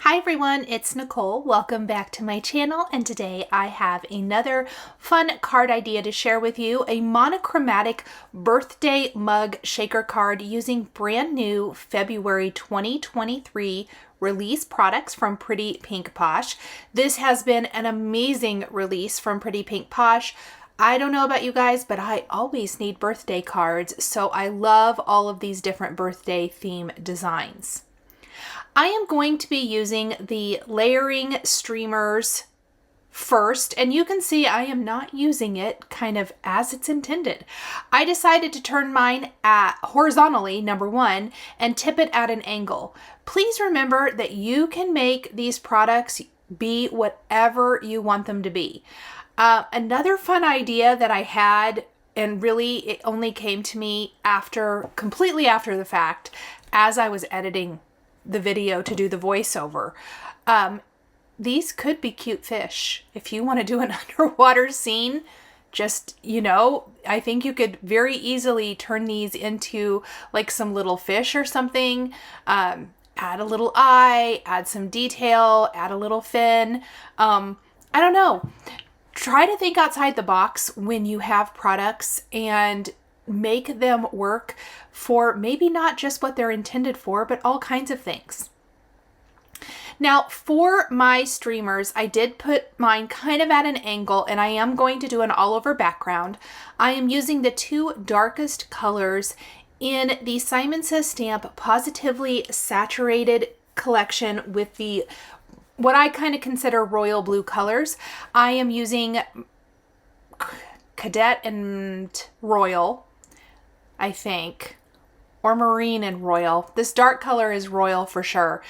Hi everyone, it's Nicole. Welcome back to my channel, and today I have another fun card idea to share with you, a monochromatic birthday mug shaker card using brand new February 2023 release products from Pretty Pink Posh. This has been an amazing release from Pretty Pink Posh. I don't know about you guys, but I always need birthday cards, so I love all of these different birthday theme designs. I am going to be using the layering streamers first, and you can see I am not using it kind of as it's intended. I decided to turn mine at horizontally, number one, and tip it at an angle. Please remember that you can make these products be whatever you want them to be. Another fun idea that I had, and really it only came to me completely after the fact, as I was editing the video to do the voiceover. These could be cute fish. If you want to do an underwater scene, I think you could very easily turn these into like some little fish or something. Add a little eye, add some detail, add a little fin. I don't know. Try to think outside the box when you have products and make them work for maybe not just what they're intended for, but all kinds of things. Now for my streamers, I did put mine kind of at an angle, and I am going to do an all over background. I am using the two darkest colors in the Simon Says Stamp Pawsitively Saturated collection with the what I kind of consider royal blue colors. I am using Cadet and Royal, I think, or Marine and Royal. This dark color is Royal for sure.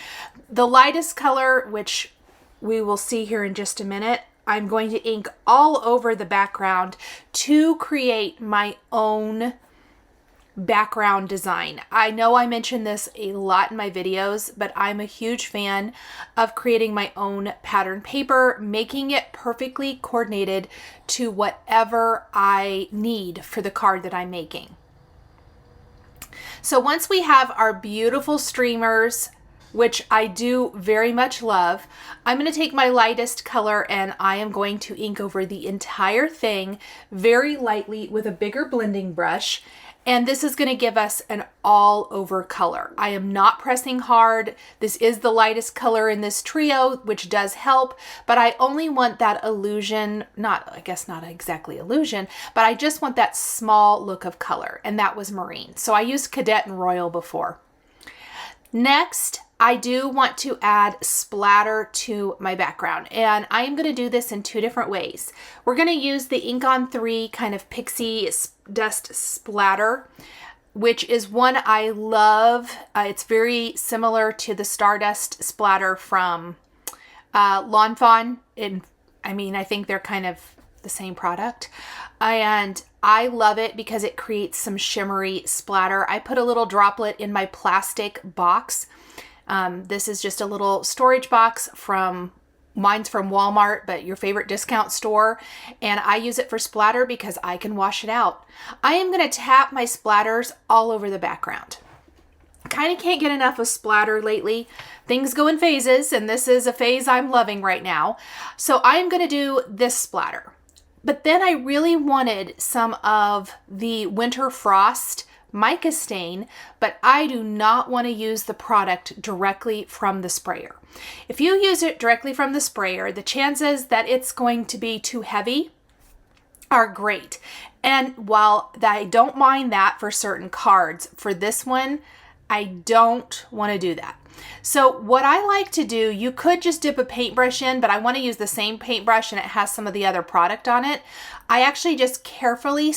The lightest color, which we will see here in just a minute, I'm going to ink all over the background to create my own background design. I know I mentioned this a lot in my videos, but I'm a huge fan of creating my own pattern paper, making it perfectly coordinated to whatever I need for the card that I'm making. So once we have our beautiful streamers, which I do very much love, I'm going to take my lightest color and I am going to ink over the entire thing very lightly with a bigger blending brush. And this is going to give us an all over color. I am not pressing hard. This is the lightest color in this trio, which does help, but I only want that illusion, I guess not exactly illusion, but I just want that small look of color, and that was Marine. So I used Cadet and Royal before. Next, I do want to add splatter to my background, and I am going to do this in two different ways. We're going to use the Ink on 3 kind of pixie dust splatter, which is one I love. It's very similar to the Stardust splatter from Lawn Fawn. I think they're kind of the same product, and I love it because it creates some shimmery splatter. I put a little droplet in my plastic box. This is just a little storage box mine's from Walmart, but your favorite discount store. And I use it for splatter because I can wash it out. I am going to tap my splatters all over the background. Kind of can't get enough of splatter lately. Things go in phases, and this is a phase I'm loving right now. So I am going to do this splatter. But then I really wanted some of the Winter Frost mica stain, but I do not want to use the product directly from the sprayer. If you use it directly from the sprayer, the chances that it's going to be too heavy are great. And while I don't mind that for certain cards, for this one, I don't want to do that. So what I like to do, you could just dip a paintbrush in, but I want to use the same paintbrush and it has some of the other product on it. I actually just carefully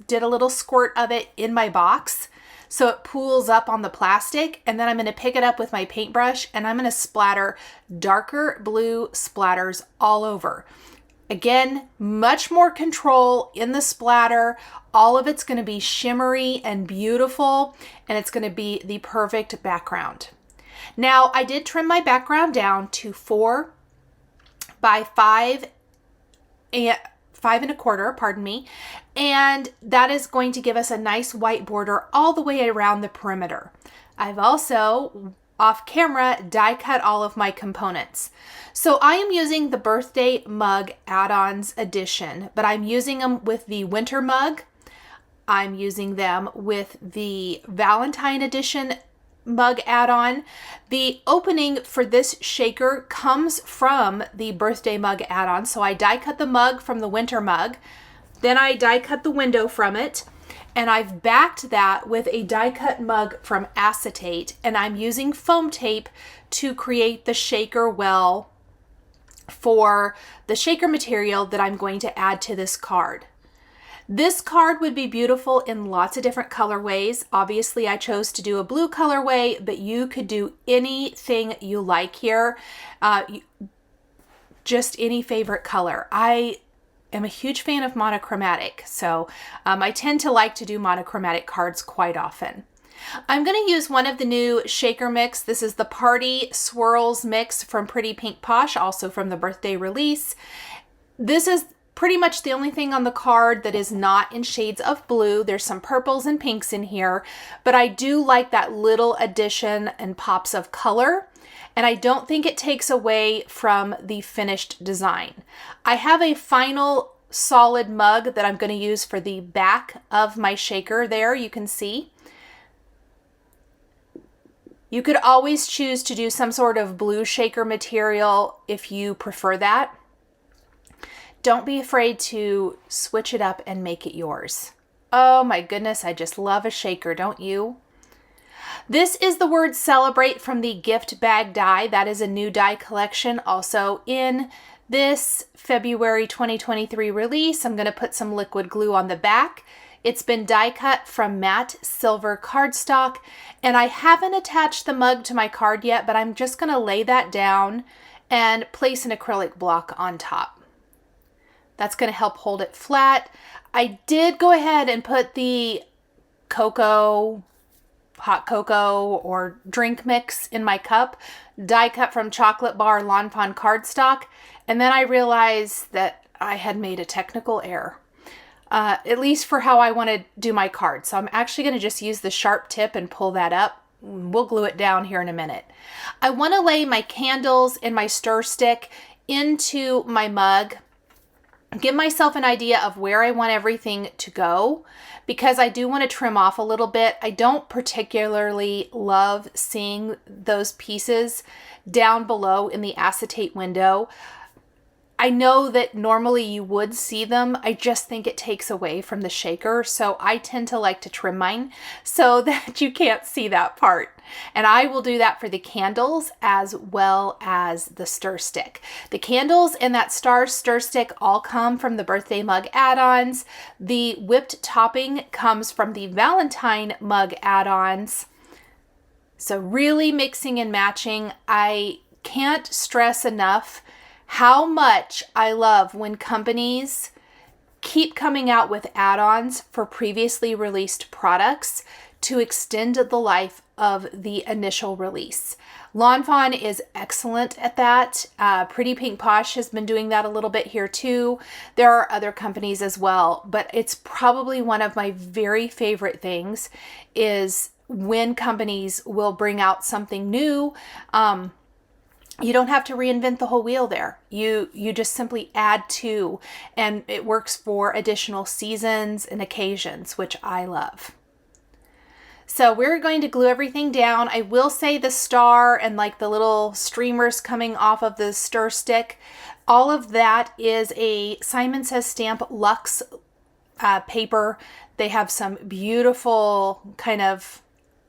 did a little squirt of it in my box so it pools up on the plastic, and then I'm going to pick it up with my paintbrush and I'm going to splatter darker blue splatters all over. Again, much more control in the splatter. All of it's going to be shimmery and beautiful, and it's going to be the perfect background. Now, I did trim my background down to 4 by 5 and 5 1/4, pardon me, and that is going to give us a nice white border all the way around the perimeter. I've also off camera, die cut all of my components. So I am using the birthday mug add-ons edition, but I'm using them with the winter mug. I'm using them with the Valentine edition mug add-on. The opening for this shaker comes from the birthday mug add-on. So I die cut the mug from the winter mug, then I die cut the window from it, and I've backed that with a die cut mug from Acetate, and I'm using foam tape to create the shaker well for the shaker material that I'm going to add to this card. This card would be beautiful in lots of different colorways. Obviously, I chose to do a blue colorway, but you could do anything you like here. Just any favorite color. I am a huge fan of monochromatic, so I tend to like to do monochromatic cards quite often. I'm going to use one of the new shaker mix. This is the Party Swirls mix from Pretty Pink Posh, also from the birthday release. This is pretty much the only thing on the card that is not in shades of blue. There's some purples and pinks in here, but I do like that little addition and pops of color, and I don't think it takes away from the finished design. I have a final solid mug that I'm going to use for the back of my shaker there, you can see. You could always choose to do some sort of blue shaker material if you prefer that. Don't be afraid to switch it up and make it yours. Oh my goodness, I just love a shaker, don't you? This is the word celebrate from the gift bag die. That is a new die collection also in this February 2023 release. I'm going to put some liquid glue on the back. It's been die cut from matte silver cardstock, and I haven't attached the mug to my card yet, but I'm just going to lay that down and place an acrylic block on top. That's going to help hold it flat. I did go ahead and put the cocoa, hot cocoa or drink mix in my cup, die cut from Chocolate Bar Lawn Fawn cardstock, and then I realized that I had made a technical error. At least for how I want to do my card. So I'm actually going to just use the sharp tip and pull that up. We'll glue it down here in a minute. I want to lay my candles and my stir stick into my mug. Give myself an idea of where I want everything to go, because I do want to trim off a little bit. I don't particularly love seeing those pieces down below in the acetate window. I know that normally you would see them. I just think it takes away from the shaker. So I tend to like to trim mine so that you can't see that part. And I will do that for the candles as well as the stir stick. The candles and that star stir stick all come from the birthday mug add-ons. The whipped topping comes from the Valentine mug add-ons. So really mixing and matching. I can't stress enough how much I love when companies keep coming out with add-ons for previously released products to extend the life of the initial release. Lawn Fawn is excellent at that. Pretty Pink Posh has been doing that a little bit here too. There are other companies as well, but it's probably one of my very favorite things is when companies will bring out something new. You don't have to reinvent the whole wheel there. You just simply add to, and it works for additional seasons and occasions, which I love. So we're going to glue everything down. I will say the star and like the little streamers coming off of the stir stick, all of that is a Simon Says Stamp Luxe paper. They have some beautiful kind of,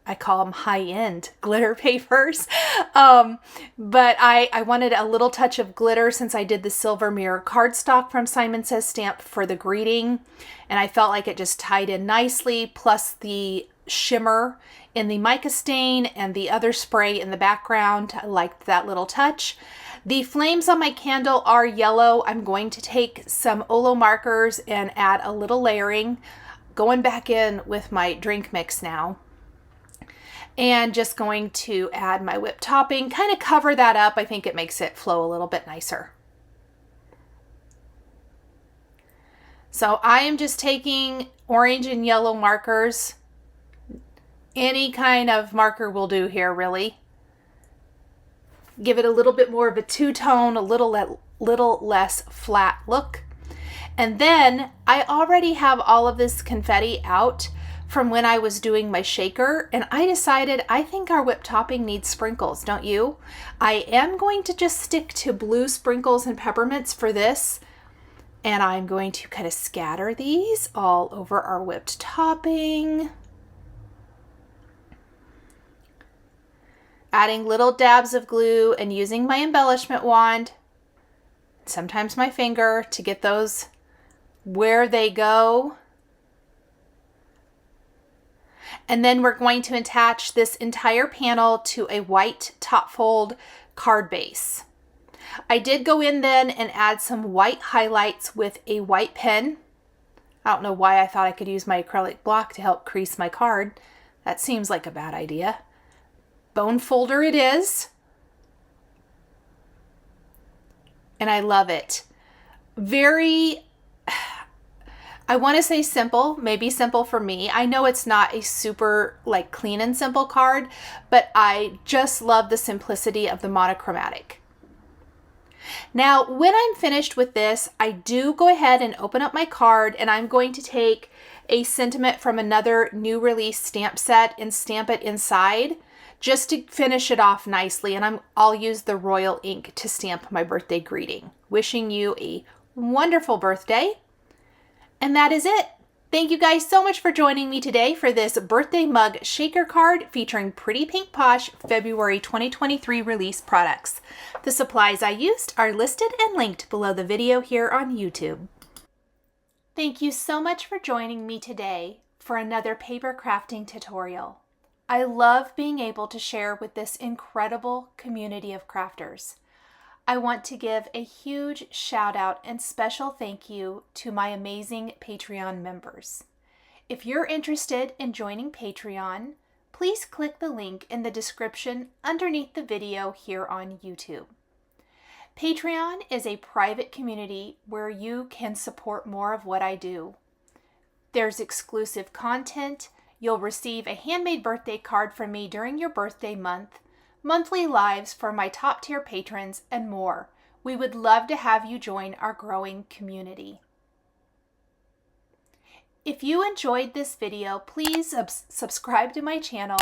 I call them high-end glitter papers. But I wanted a little touch of glitter since I did the silver mirror cardstock from Simon Says Stamp for the greeting. And I felt like it just tied in nicely, plus the shimmer in the mica stain and the other spray in the background. I liked that little touch. The flames on my candle are yellow. I'm going to take some Olo markers and add a little layering. Going back in with my drink mix now. And just going to add my whipped topping, kind of cover that up. I think it makes it flow a little bit nicer. So I am just taking orange and yellow markers. Any kind of marker will do here, really. give it a little bit more of a two-tone, a little less flat look. And then I already have all of this confetti out from when I was doing my shaker, and I decided I think our whipped topping needs sprinkles, don't you? I am going to just stick to blue sprinkles and peppermints for this, and I'm going to kind of scatter these all over our whipped topping. Adding little dabs of glue and using my embellishment wand, sometimes my finger, to get those where they go. And then we're going to attach this entire panel to a white top fold card base. I did go in then and add some white highlights with a white pen. I don't know why I thought I could use my acrylic block to help crease my card. That seems like a bad idea. Bone folder it is. And I love it. Very, I want to say simple, maybe simple for me. I know it's not a super like clean and simple card, but I just love the simplicity of the monochromatic. Now, when I'm finished with this, I do go ahead and open up my card, and I'm going to take a sentiment from another new release stamp set and stamp it inside just to finish it off nicely. And I'll use the royal ink to stamp my birthday greeting. Wishing you a wonderful birthday. And that is it. Thank you guys so much for joining me today for this birthday mug shaker card featuring Pretty Pink Posh February 2023 release products. The supplies I used are listed and linked below the video here on YouTube. Thank you so much for joining me today for another paper crafting tutorial. I love being able to share with this incredible community of crafters. I want to give a huge shout out and special thank you to my amazing Patreon members. If you're interested in joining Patreon, please click the link in the description underneath the video here on YouTube. Patreon is a private community where you can support more of what I do. There's exclusive content. You'll receive a handmade birthday card from me during your birthday month, monthly lives for my top tier patrons, and more. We would love to have you join our growing community. If you enjoyed this video, please subscribe to my channel,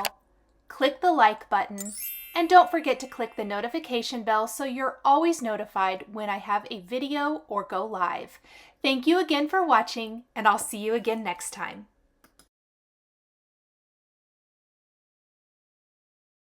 click the like button, and don't forget to click the notification bell so you're always notified when I have a video or go live. Thank you again for watching, and I'll see you again next time.